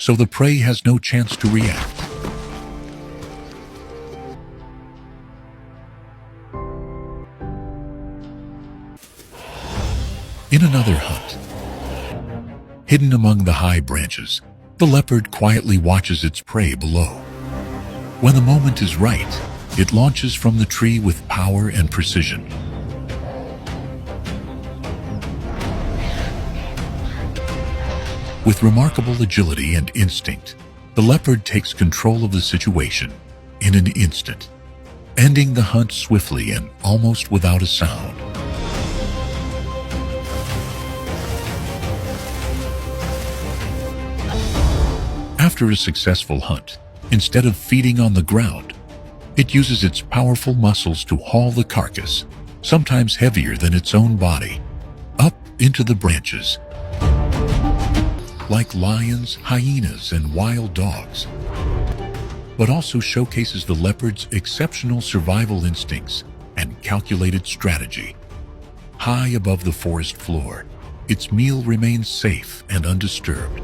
so the prey has no chance to react. In another hunt, hidden among the high branches, the leopard quietly watches its prey below. When the moment is right, it launches from the tree with power and precision. With remarkable agility and instinct, the leopard takes control of the situation in an instant, ending the hunt swiftly and almost without a sound. After a successful hunt, instead of feeding on the ground, it uses its powerful muscles to haul the carcass, sometimes heavier than its own body, up into the branches. Like lions, hyenas, and wild dogs, but also showcases the leopard's exceptional survival instincts and calculated strategy. High above the forest floor, its meal remains safe and undisturbed.